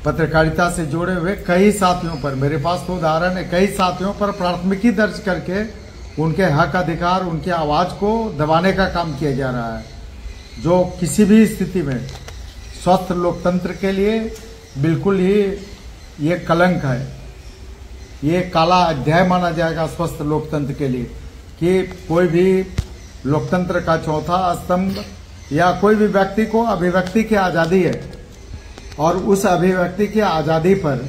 पत्रकारिता से जुड़े हुए कई साथियों पर, मेरे पास तो उदाहरण है, कई साथियों पर प्राथमिकी दर्ज करके उनके हक अधिकार, उनकी आवाज को दबाने का काम किया जा रहा है, जो किसी भी स्थिति में स्वस्थ लोकतंत्र के लिए बिल्कुल ही ये कलंक है। ये काला अध्याय माना जाएगा स्वस्थ लोकतंत्र के लिए कि कोई भी लोकतंत्र का चौथा स्तंभ या कोई भी व्यक्ति को अभिव्यक्ति की आजादी है और उस अभिव्यक्ति की आजादी पर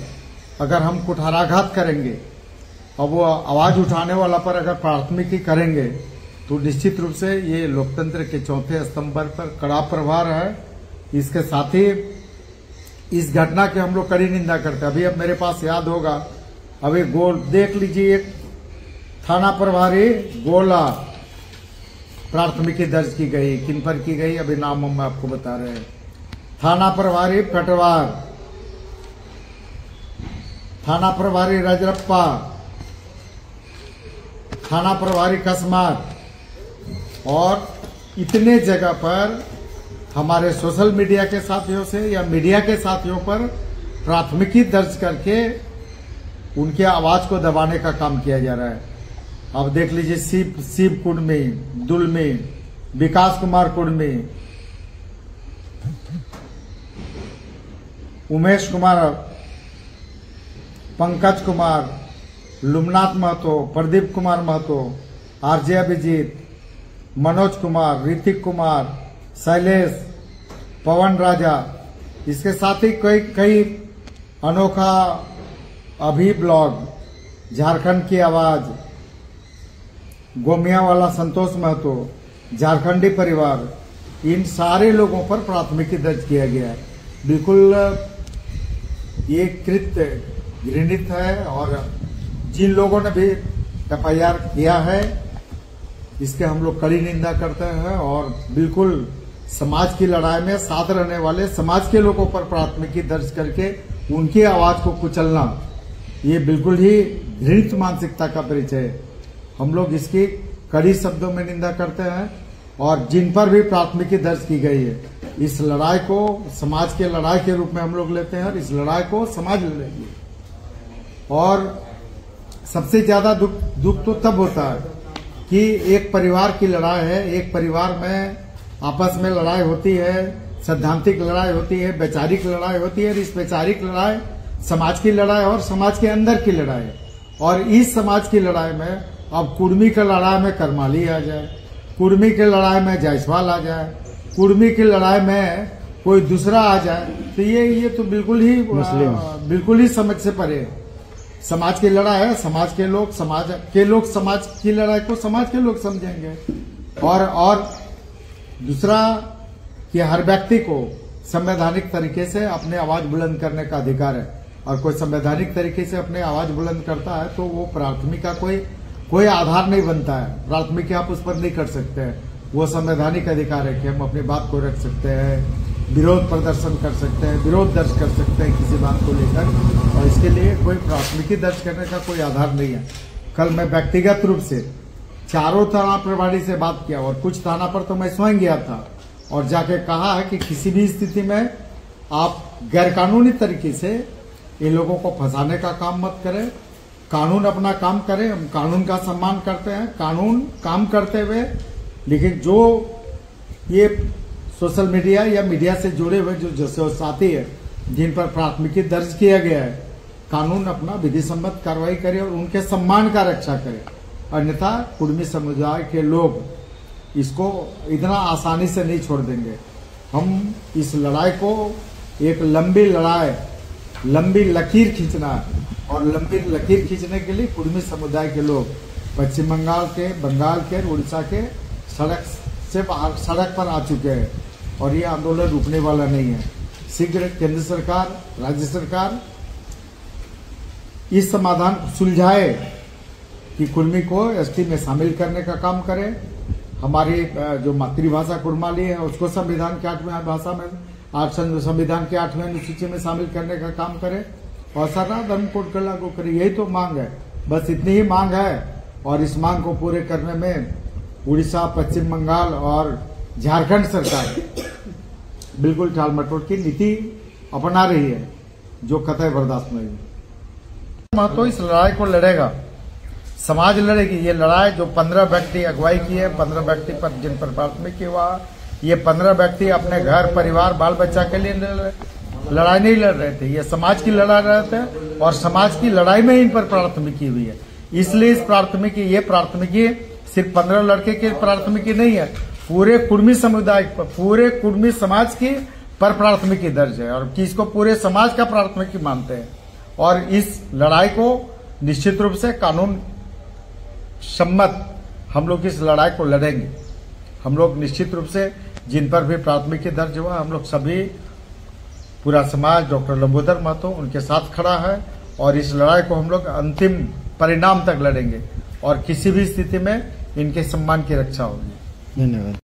अगर हम कुठाराघात करेंगे और वो आवाज उठाने वाला पर अगर प्राथमिकी करेंगे तो निश्चित रूप से ये लोकतंत्र के चौथे स्तंभ पर कड़ा प्रभाव है। इसके साथ ही इस घटना की हम लोग कड़ी निंदा करते हैं। अभी अब मेरे पास याद होगा, अभी गोल देख लीजिए, एक थाना प्रभारी गोला प्राथमिकी दर्ज की गई, किन पर की गई अभी नाम हम आपको बता रहे हैं। थाना प्रभारी पटवार, थाना प्रभारी रजरप्पा, थाना प्रभारी कसमार, और इतने जगह पर हमारे सोशल मीडिया के साथियों से या मीडिया के साथियों पर प्राथमिकी दर्ज करके उनकी आवाज को दबाने का काम किया जा रहा है। अब देख लीजिए, शिव कुर्मी, दुलमी, विकास कुमार कुर्मी, उमेश कुमार, पंकज कुमार, लुमनाथ महतो, प्रदीप कुमार महतो, आरजे अभिजीत, मनोज कुमार, ऋतिक कुमार, शैलेश, पवन राजा, इसके साथ ही कई अनोखा अभी ब्लॉग, झारखंड की आवाज, गोमिया वाला संतोष महतो, झारखंडी परिवार, इन सारे लोगों पर प्राथमिकी दर्ज किया गया है। बिल्कुल ये कृत्य घृणित है और जिन लोगों ने भी एफआईआर किया है इसके हम लोग कड़ी निंदा करते हैं और बिल्कुल समाज की लड़ाई में साथ रहने वाले समाज के लोगों पर प्राथमिकी दर्ज करके उनकी आवाज को कुचलना, ये बिल्कुल ही घृणित मानसिकता का परिचय है। हम लोग इसकी कड़ी शब्दों में निंदा करते हैं और जिन पर भी प्राथमिकी दर्ज की गई है, इस लड़ाई को समाज के लड़ाई के रूप में हम लोग लेते हैं और इस लड़ाई को समाज लड़ेगी। और सबसे ज्यादा दुख तो तब होता है कि एक परिवार की लड़ाई है, एक परिवार में आपस में लड़ाई होती है, सैद्धांतिक लड़ाई होती है, वैचारिक लड़ाई होती है। इस वैचारिक लड़ाई समाज की लड़ाई और समाज के अंदर की लड़ाई है। और इस समाज की लड़ाई में अब कुर्मी की लड़ाई में करमाली आ जाए, कुर्मी की लड़ाई में जायसवाल आ जाए, कुर्मी की लड़ाई में कोई दूसरा आ जाए, तो ये तो बिल्कुल ही समझ से परे है। समाज की लड़ाई है, समाज के लोग समाज की लड़ाई को समाज के लोग समझेंगे। और दूसरा कि हर व्यक्ति को संवैधानिक तरीके से अपने आवाज बुलंद करने का अधिकार है और कोई संवैधानिक तरीके से अपने आवाज बुलंद करता है तो वो प्राथमिक का कोई आधार नहीं बनता है। प्राथमिक आप उस पर नहीं कर सकते हैं। वो संवैधानिक अधिकार है कि हम अपनी बात को रख सकते हैं, विरोध प्रदर्शन कर सकते हैं, विरोध दर्ज कर सकते हैं किसी बात को लेकर, और इसके लिए कोई प्राथमिकी दर्ज करने का कोई आधार नहीं है। कल मैं व्यक्तिगत रूप से चारों थाना प्रभारी से बात किया और कुछ थाना पर तो मैं स्वयं गया था और जाके कहा है कि किसी भी स्थिति में आप गैरकानूनी तरीके से इन लोगों को फंसाने का काम मत करें। कानून अपना काम करे, हम कानून का सम्मान करते हैं, कानून काम करते हुए, लेकिन जो ये सोशल मीडिया या मीडिया से जुड़े हुए जो साथी है जिन पर प्राथमिकी दर्ज किया गया है, कानून अपना विधि सम्मत कार्रवाई करे और उनके सम्मान का रक्षा करे। अन्यथा कुर्मी समुदाय के लोग इसको इतना आसानी से नहीं छोड़ देंगे। हम इस लड़ाई को एक लंबी लड़ाई, लंबी लकीर खींचना है और लंबी लकीर खींचने के लिए कुर्मी समुदाय के लोग पश्चिम बंगाल के, बंगाल के, उड़ीसा के सड़क पर आ चुके हैं और ये आंदोलन रुकने वाला नहीं है। शीघ्र केंद्र सरकार, राज्य सरकार इस समाधान को सुलझाए कि कुर्मी को एसटी में शामिल करने का काम करे। हमारी जो मातृभाषा कुर्माली है उसको संविधान के 8वें भाषा में, संविधान के 8वें अनुसूची में शामिल करने का काम करे और सरना धर्म कोड को लागू करे। यही तो मांग है, बस इतनी ही मांग है। और इस मांग को पूरे करने में उड़ीसा, पश्चिम बंगाल और झारखंड सरकार बिल्कुल टाल मटोल की नीति अपना रही है जो कतई बर्दाश्त नहीं। महतो इस लड़ाई को लड़ेगा, समाज लड़ेगी। ये लड़ाई जो 15 व्यक्ति अगुवाई की है, 15 व्यक्ति पर जिन पर प्राथमिकी हुआ, ये 15 व्यक्ति अपने घर परिवार बाल बच्चा के लिए लड़ाई नहीं लड़ रहे थे, ये समाज की लड़ा रहे थे और समाज की लड़ाई में इन पर प्राथमिकी हुई है। इसलिए इस प्राथमिकी, ये प्राथमिकी सिर्फ 15 लड़के की प्राथमिकी नहीं है, पूरे कुर्मी समुदाय पर, पूरे कुर्मी समाज की पर प्राथमिकी दर्ज है और किसको पूरे समाज का प्राथमिकी मानते हैं। और इस लड़ाई को निश्चित रूप से कानून सम्मत हम लोग इस लड़ाई को लड़ेंगे। हम लोग निश्चित रूप से जिन पर भी प्राथमिकी दर्ज हुआ, हम लोग सभी पूरा समाज डॉक्टर लंबोदर महतो उनके साथ खड़ा है और इस लड़ाई को हम लोग अंतिम परिणाम तक लड़ेंगे और किसी भी स्थिति में इनके सम्मान की रक्षा होगी। धन्यवाद।